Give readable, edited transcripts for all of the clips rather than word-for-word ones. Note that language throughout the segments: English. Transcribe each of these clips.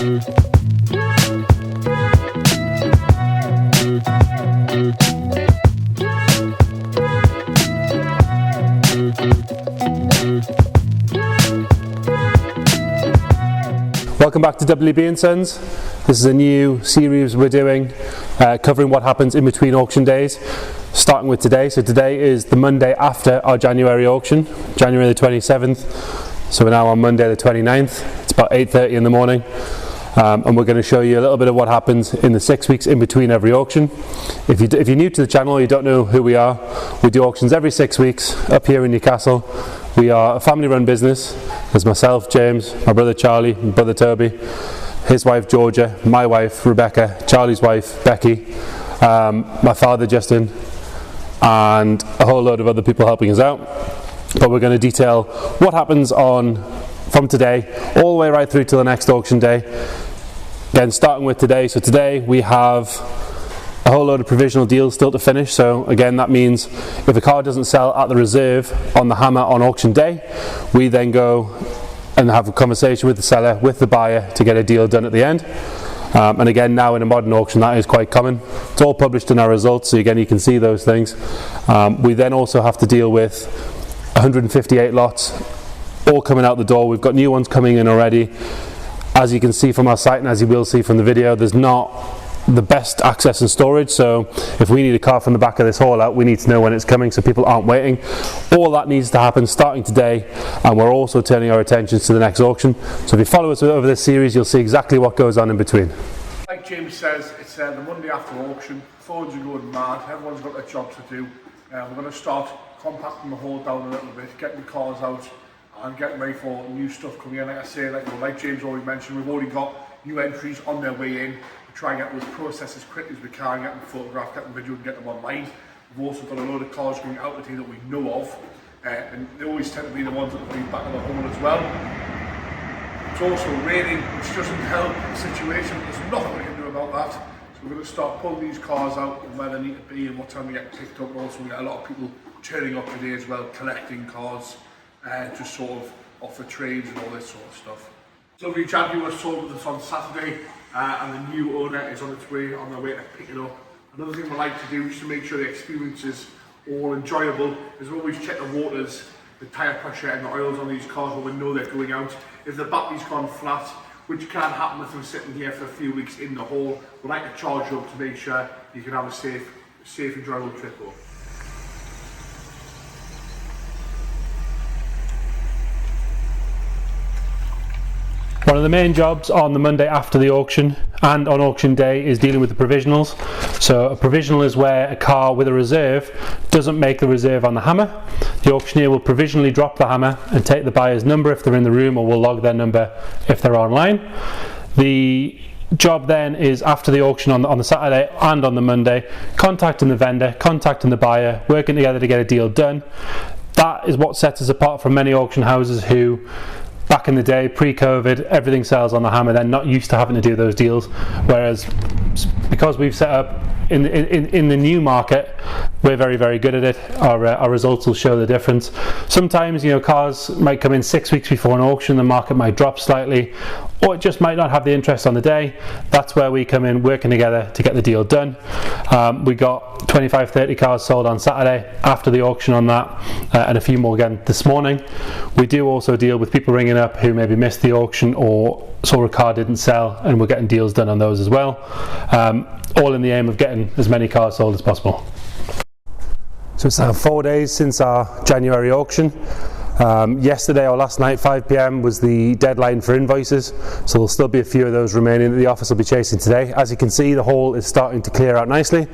Welcome back to WB & Sons. This is a new series we're doing covering what happens in between auction days, starting with today. So today is the Monday after our January auction, January the 27th. So we're now on Monday the 29th. It's about 8:30 in the morning. And we're going to show you a little bit of what happens in the 6 weeks in between every auction. If you're new to the channel or you don't know who we are, we do auctions every 6 weeks up here in Newcastle. We are a family run business. There's myself, James, my brother Charlie, my brother Toby, his wife Georgia, my wife Rebecca, Charlie's wife Becky, my father Justin, and a whole load of other people helping us out. But we're going to detail what happens from today all the way right through to the next auction day. Again, starting with today. So today we have a whole load of provisional deals still to finish. So again, that means if a car doesn't sell at the reserve on the hammer on auction day, we then go and have a conversation with the seller, with the buyer, to get a deal done at the end. And again, now in a modern auction, that is quite common. It's all published in our results, so again you can see those things. We then also have to deal with 158 lots all coming out the door. We've got new ones coming in already. As you can see from our site and as you will see from the video, there's not the best access and storage, so if we need a car from the back of this haul out, we need to know when it's coming so people aren't waiting. All that needs to happen starting today, and we're also turning our attentions to the next auction. So if you follow us over this series, you'll see exactly what goes on in between. Like James says, it's the Monday after auction. Phones are going mad, everyone's got their jobs to do. We're going to start compacting the haul down a little bit, getting the cars out and getting ready for new stuff coming in. Like I say, like James already mentioned, we've already got new entries on their way in. We try and get those processed as quick as we can, get them photographed, get them video and get them online. We've also got a load of cars going out today that we know of, and they always tend to be the ones that will be back of the haul as well. It's also raining, which doesn't help the situation. There's nothing we can do about that. So we're going to start pulling these cars out and where they need to be and what time they get picked up. And also we get a lot of people turning up today as well, collecting cars, just sort of offer trades and all this sort of stuff. So the Jaguar was sold with us on Saturday, and the new owner is on its way, on their way to pick it up. Another thing we like to do, just to make sure the experience is all enjoyable, is we always check the waters, the tyre pressure and the oils on these cars when we know they're going out. If the battery's gone flat, which can happen with them sitting here for a few weeks in the haul, we like to charge you up to make sure you can have a safe enjoyable trip home. One of the main jobs on the Monday after the auction and on auction day is dealing with the provisionals. So a provisional is where a car with a reserve doesn't make the reserve on the hammer. The auctioneer will provisionally drop the hammer and take the buyer's number if they're in the room, or will log their number if they're online. The job then is after the auction on the Saturday and on the Monday, contacting the vendor, contacting the buyer, working together to get a deal done. That is what sets us apart from many auction houses who, back in the day, pre-COVID, everything sells on the hammer. They're not used to having to do those deals, whereas because we've set up in the new market, we're very, very good at it. Our results will show the difference. Sometimes, cars might come in 6 weeks before an auction, the market might drop slightly, or it just might not have the interest on the day. That's where we come in, working together to get the deal done. We got 25-30 cars sold on Saturday after the auction on that, and a few more again this morning. We do also deal with people ringing up who maybe missed the auction or saw a car didn't sell, and we're getting deals done on those as well, all in the aim of getting as many cars sold as possible. So it's now 4 days since our January auction. Yesterday or last night, 5 PM, was the deadline for invoices, so there'll still be a few of those remaining that the office will be chasing today. As you can see, the haul is starting to clear out nicely.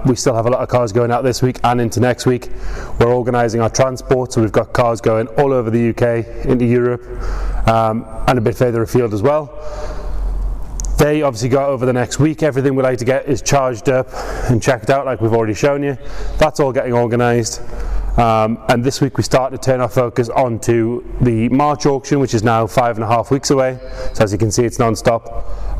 We still have a lot of cars going out this week and into next week. We're organising our transport, so we've got cars going all over the UK, into Europe, and a bit further afield as well. They obviously go over the next week. Everything we like to get is charged up and checked out, like we've already shown you. That's all getting organised. And this week we start to turn our focus onto the March auction, which is now 5.5 weeks away. So as you can see, it's non-stop.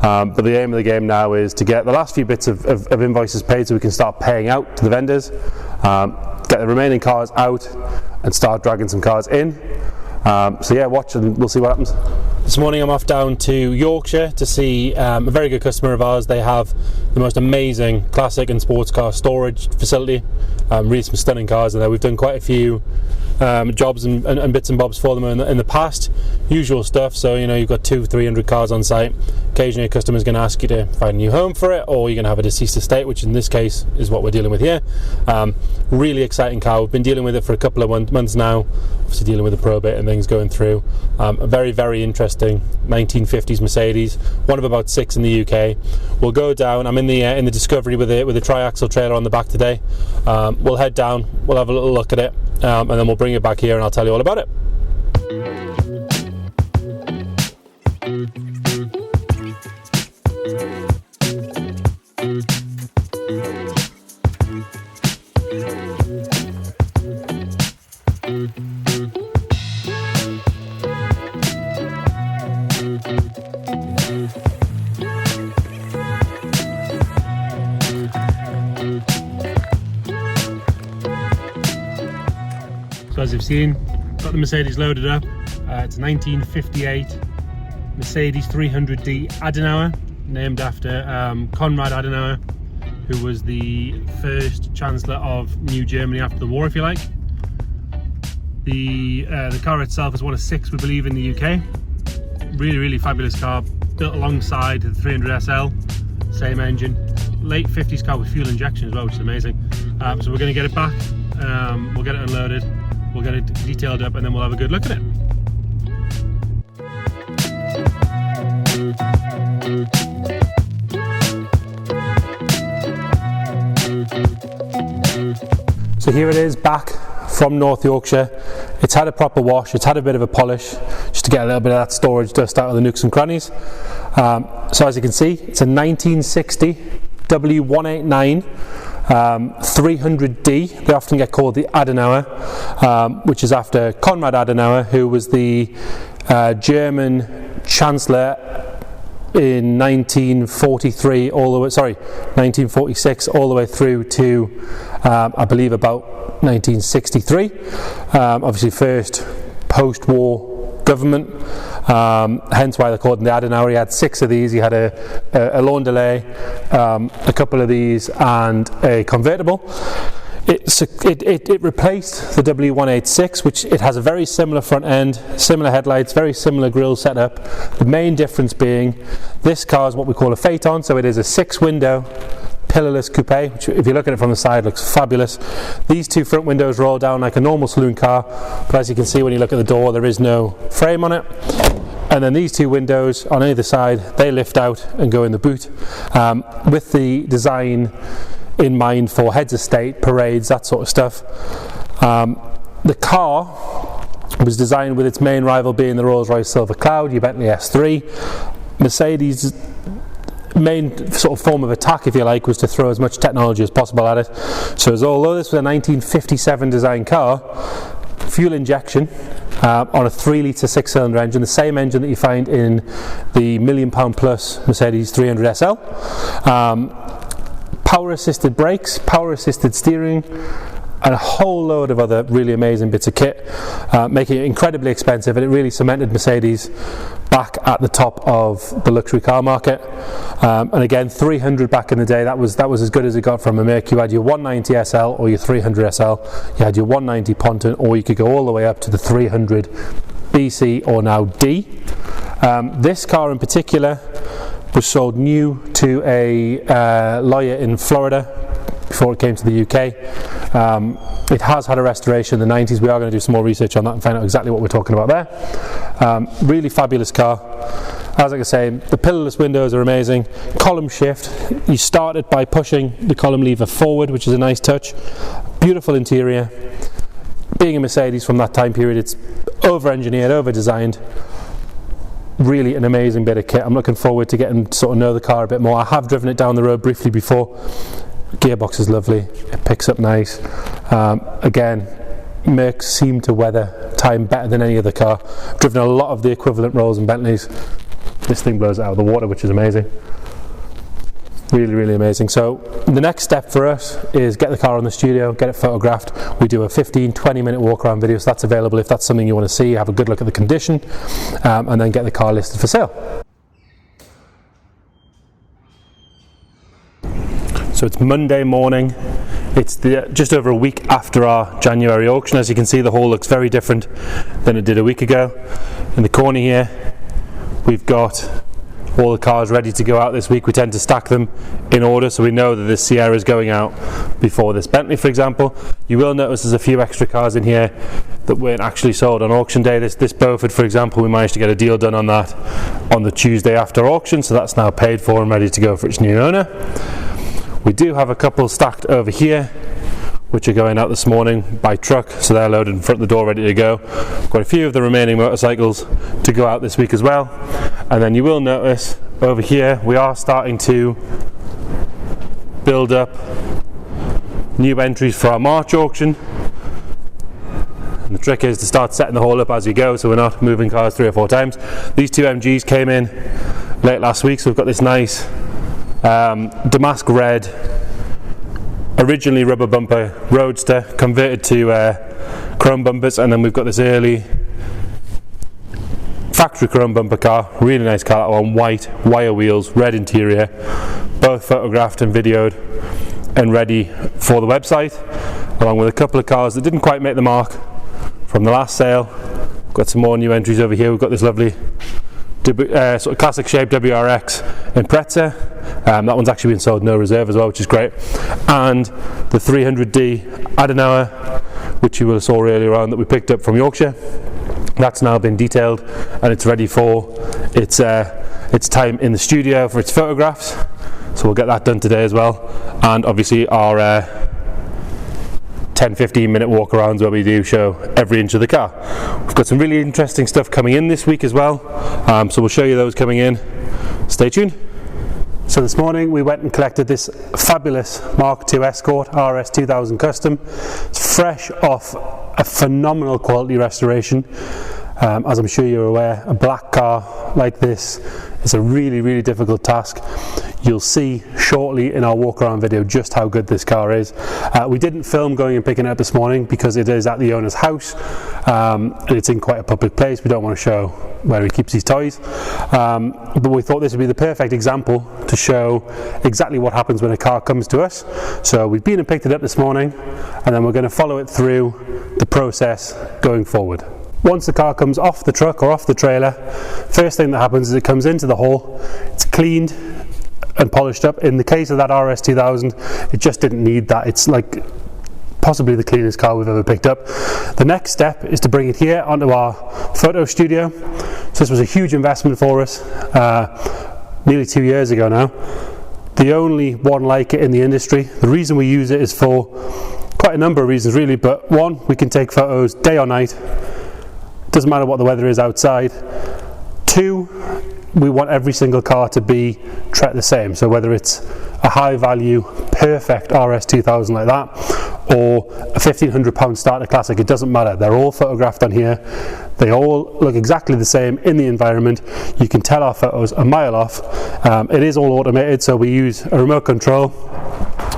But the aim of the game now is to get the last few bits of invoices paid so we can start paying out to the vendors, get the remaining cars out and start dragging some cars in. So yeah, watch and we'll see what happens. This morning I'm off down to Yorkshire to see a very good customer of ours. They have the most amazing classic and sports car storage facility, really some stunning cars in there. We've done quite a few jobs and bits and bobs for them in the past, usual stuff. So you've got 200-300 cars on site. Occasionally a customer's going to ask you to find a new home for it, or you're going to have a deceased estate, which in this case is what we're dealing with here. Really exciting car. We've been dealing with it for a couple of months now, obviously dealing with the probate and things going through. A very interesting 1950s Mercedes, one of about 6 in the UK. We'll go down. I'm in the Discovery with a triaxle trailer on the back today. We'll head down, we'll have a little look at it, and then we'll bring it back here and I'll tell you all about it. So as you've seen, got the Mercedes loaded up. It's a 1958 Mercedes 300D Adenauer, named after Konrad Adenauer, who was the first Chancellor of New Germany after the war, if you like. The car itself is one of 6, we believe, in the UK. Really fabulous car, built alongside the 300SL, same engine. Late 50s car with fuel injection as well, which is amazing. So we're going to get it back, we'll get it unloaded, we'll get it detailed up, and then we'll have a good look at it. So here it is, back from North Yorkshire. It's had a proper wash, it's had a bit of a polish, just to get a little bit of that storage dust out of the nooks and crannies. So as you can see, it's a 1960 W189 300D. They often get called the Adenauer, which is after Konrad Adenauer, who was the German Chancellor in 1946 all the way through to I believe about 1963. Obviously first post-war government, hence why they're called the Adenauer. He had 6 of these. He had a lawn delay, a couple of these, and a convertible. It replaced the W186, which it has a very similar front end, similar headlights, very similar grille setup. The main difference being this car is what we call a phaeton, so it is a 6-window pillarless coupe, which if you look at it from the side looks fabulous. These 2 front windows roll down like a normal saloon car, but as you can see when you look at the door, there is no frame on it. And then these 2 windows on either side, they lift out and go in the boot, with the design in mind for heads of state, parades, that sort of stuff. The car was designed with its main rival being the Rolls-Royce Silver Cloud, your Bentley S3. Mercedes' main sort of form of attack, if you like, was to throw as much technology as possible at it. So although this was a 1957 design car, fuel injection on a 3-litre 6-cylinder engine, the same engine that you find in the £1 million plus Mercedes 300SL. Power assisted brakes, power assisted steering, and a whole load of other really amazing bits of kit, making it incredibly expensive, and it really cemented Mercedes back at the top of the luxury car market. And again, 300 back in the day, that was as good as it got from a Merc. You had your 190 SL or your 300 SL, you had your 190 Ponton, or you could go all the way up to the 300 BC or now D. This car in particular was sold new to a lawyer in Florida before it came to the UK. It has had a restoration in the 90s. We are going to do some more research on that and find out exactly what we're talking about there. Really fabulous car. As I was saying, the pillarless windows are amazing. Column shift, you start it by pushing the column lever forward, which is a nice touch. Beautiful interior. Being a Mercedes from that time period, it's over-engineered, over-designed. Really an amazing bit of kit. I'm looking forward to getting to sort of know the car a bit more. I have driven it down the road briefly before. Gearbox is lovely, it picks up nice. Again, Mercs seem to weather time better than any other car. Driven a lot of the equivalent Rolls and Bentleys. This thing blows it out of the water, which is amazing. Really amazing. So The next step for us is get the car in the studio, get it photographed. We do a 15-20 minute walk around video, so that's available if that's something you want to see, have a good look at the condition, and then get the car listed for sale. So it's Monday morning. It's just over a week after our January auction. As you can see, the hall looks very different than it did a week ago. In the corner here, we've got all the cars ready to go out this week. We tend to stack them in order, so we know that this Sierra is going out before this Bentley, for example. You will notice there's a few extra cars in here that weren't actually sold on auction day. This Beaufort, for example, we managed to get a deal done on that on the Tuesday after auction, so that's now paid for and ready to go for its new owner. We do have a couple stacked over here which are going out this morning by truck, so they're loaded in front of the door ready to go. Got a few of the remaining motorcycles to go out this week as well. And then you will notice over here we are starting to build up new entries for our March auction. And the trick is to start setting the hall up as we go, so we're not moving cars 3 or 4 times. These 2 MGs came in late last week, so we've got this nice damask red, originally rubber bumper roadster converted to chrome bumpers, and then we've got this early factory chrome bumper car, really nice car, on white wire wheels, red interior, both photographed and videoed and ready for the website, along with a couple of cars that didn't quite make the mark from the last sale. We've got some more new entries over here. We've got this lovely sort of classic shape WRX Impreza. That one's actually been sold no reserve as well, which is great. And the 300D Adenauer, which you will have saw earlier on, that we picked up from Yorkshire. That's now been detailed and it's ready for its time in the studio for its photographs. So we'll get that done today as well. And obviously our 10-15 minute walk arounds where we do show every inch of the car. We've got some really interesting stuff coming in this week as well, so we'll show you those coming in. Stay tuned. So this morning we went and collected this fabulous Mark II Escort RS 2000 Custom. It's fresh off a phenomenal quality restoration. As I'm sure you're aware, a black car like this is a really difficult task. You'll see shortly in our walk around video just how good this car is. We didn't film going and picking it up this morning because it is at the owner's house, and it's in quite a public place. We don't want to show where he keeps his toys, but we thought this would be the perfect example to show exactly what happens when a car comes to us. So we've been and picked it up this morning, and then we're going to follow it through the process going forward. Once the car comes off the truck or off the trailer, first thing that happens is it comes into the hall, it's cleaned and polished up. In the case of that RS 2000, it just didn't need that. It's like possibly the cleanest car we've ever picked up. The next step is to bring it here onto our photo studio. So this was a huge investment for us, nearly 2 years ago now. The only one like it in the industry. The reason we use it is for quite a number of reasons really, but one, we can take photos day or night. Doesn't matter what the weather is outside. 2, we want every single car to be treated the same. So whether it's a high value, perfect RS 2000 like that, or a £1,500 starter classic, it doesn't matter. They're all photographed on here. They all look exactly the same in the environment. You can tell our photos a mile off. It is all automated, so we use a remote control.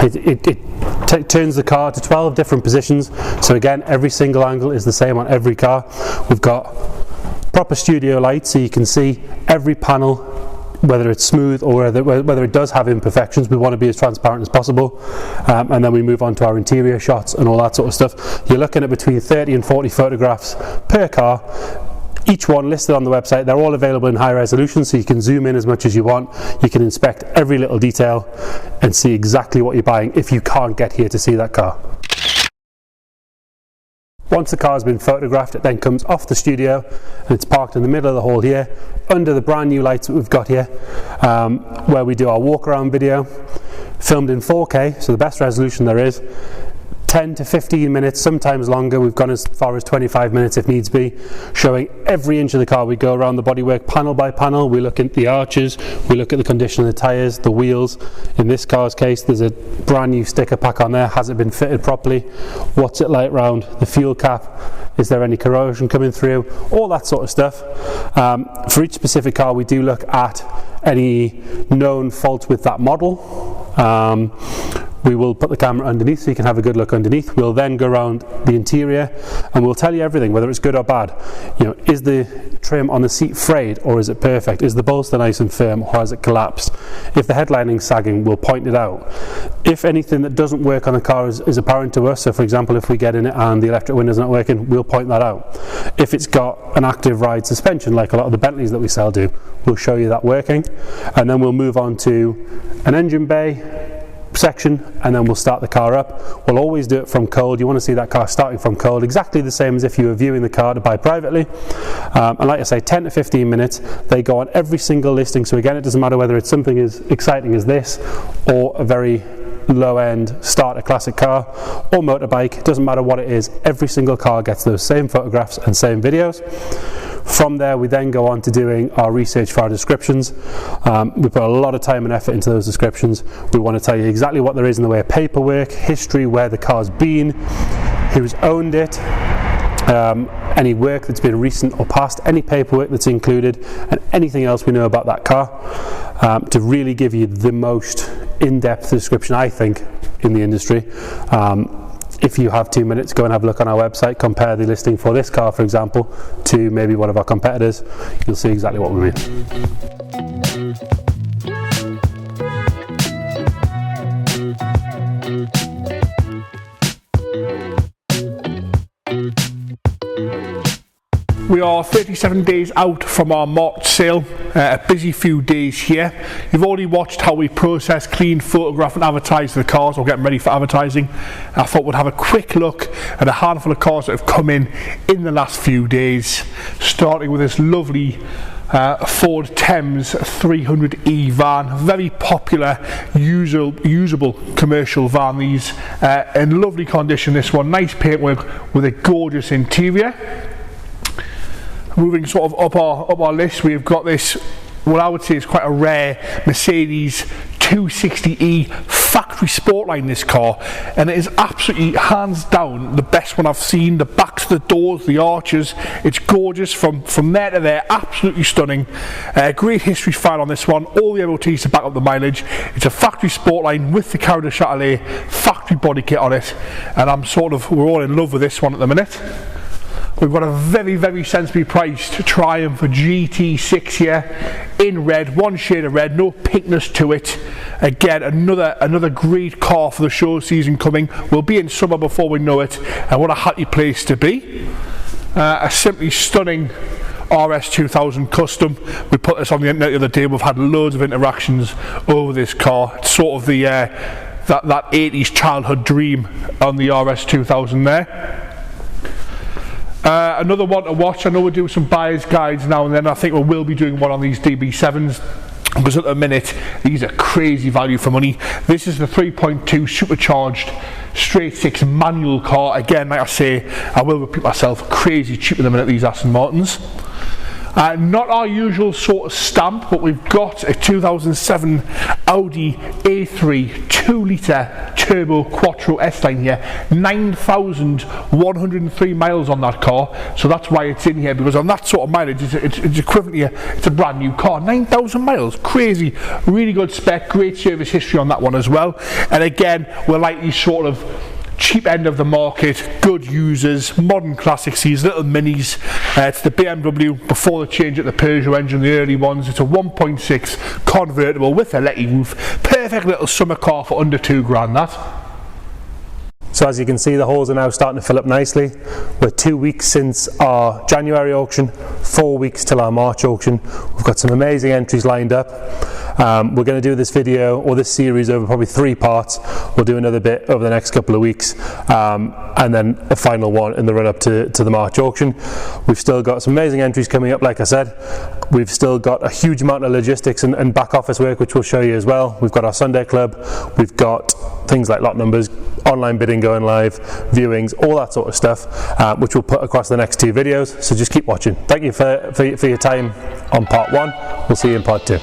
It turns the car to 12 different positions, so again every single angle is the same on every car. We've got proper studio lights, so you can see every panel, whether it's smooth or whether it does have imperfections. We want to be as transparent as possible, and then we move on to our interior shots and all that sort of stuff. You're looking at between 30 and 40 photographs per car, each one listed on the website. They're all available in high resolution, so you can zoom in as much as you want. You can inspect every little detail and see exactly what you're buying if you can't get here to see that car. Once the car has been photographed, it then comes off the studio and it's parked in the middle of the hall here under the brand new lights that we've got here, where we do our walk around video, filmed in 4K, so the best resolution there is. 10 to 15 minutes, sometimes longer. We've gone as far as 25 minutes if needs be, showing every inch of the car. We go around the bodywork panel by panel. We look at the arches, we look at the condition of the tyres, the wheels. In this car's case, there's a brand new sticker pack on there. Has it been fitted properly? What's it like round the fuel cap? Is there any corrosion coming through? All that sort of stuff. For each specific car, we do look at any known faults with that model. we will put the camera underneath so you can have a good look underneath. We'll then go around the interior and we'll tell you everything, whether it's good or bad. You know, is the trim on the seat frayed or is it perfect? Is the bolster nice and firm or has it collapsed? If the headlining's sagging, we'll point it out. If anything that doesn't work on the car is apparent to us, so for example if we get in it and the electric window's not working, we'll point that out. If it's got an active ride suspension like a lot of the Bentleys that we sell do, we'll show you that working, and then we'll move on to an engine bay section, and then we'll start the car up. We'll always do it from cold. You want to see that car starting from cold, exactly the same as if you were viewing the car to buy privately. And like I say, 10 to 15 minutes. They go on every single listing, so again, it doesn't matter whether it's something as exciting as this or a very low-end starter classic car or motorbike. It doesn't matter what it is, every single car gets those same photographs and same videos. From there we then go on to doing our research for our descriptions. We put a lot of time and effort into those descriptions. We want to tell you exactly what there is in the way of paperwork, history, where the car's been, who's owned it, any work that's been recent or past, any paperwork that's included, and anything else we know about that car, to really give you the most in-depth description, I think, in the industry. If you have 2 minutes, go and have a look on our website, compare the listing for this car, for example, to maybe one of our competitors. You'll see exactly what we mean. We are 37 days out from our March sale, a busy few days here. You've already watched how we process, clean, photograph and advertise the cars. We're getting ready for advertising. I thought we'd have a quick look at a handful of cars that have come in the last few days, starting with this lovely Ford Thames 300e van, very popular, usable commercial van. These in lovely condition, this one, nice paintwork with a gorgeous interior. Moving sort of up our list, we've got this, what I would say is quite a rare Mercedes 260e factory Sportline, this car, and it is absolutely hands down the best one I've seen. The backs of the doors, the arches, it's gorgeous from there to there, absolutely stunning. Great history file on this one, all the MOTs to back up the mileage. It's a factory Sportline with the Carrera Châtelet factory body kit on it, and we're all in love with this one at the minute. We've got a very, very sensibly priced Triumph GT6 here in red, one shade of red, no pinkness to it. Again, another great car for the show season coming. We'll be in summer before we know it, and what a happy place to be. A simply stunning RS2000 Custom. We put this on the internet the other day. We've had loads of interactions over this car. It's sort of the that 80s childhood dream on the RS2000 there. Another one to watch. I know we're doing some buyer's guides now and then. I think we will be doing one on these DB7s, because at the minute these are crazy value for money. This is the 3.2 supercharged straight six manual car. Again, like I say, I will repeat myself, crazy cheap at the minute, these Aston Martins. Not our usual sort of stamp, but we've got a 2007 Audi A3 2-litre turbo quattro S-Line here. 9,103 miles on that car, so that's why it's in here, because on that sort of mileage it's equivalent to it's a brand new car. 9,000 miles, crazy, really good spec, great service history on that one as well. And again, we're like these sort of cheap end of the market, good users, modern classics, these little minis. It's the BMW before the change at the Peugeot engine, the early ones. It's a 1.6 convertible with a letty roof, perfect little summer car for under £2,000 that. So as you can see, the holes are now starting to fill up nicely. We're 2 weeks since our January auction, 4 weeks till our March auction. We've got some amazing entries lined up. We're going to do this video or this series over probably 3 parts. We'll do another bit over the next couple of weeks, and then a final one in the run up to the March auction. We've still got some amazing entries coming up, like I said. We've still got a huge amount of logistics and back office work, which we'll show you as well. We've got our Sunday club, we've got things like lot numbers, online bidding going live, viewings, all that sort of stuff, which we'll put across the next 2 videos. So just keep watching. Thank you for your time on part 1. We'll see you in part 2.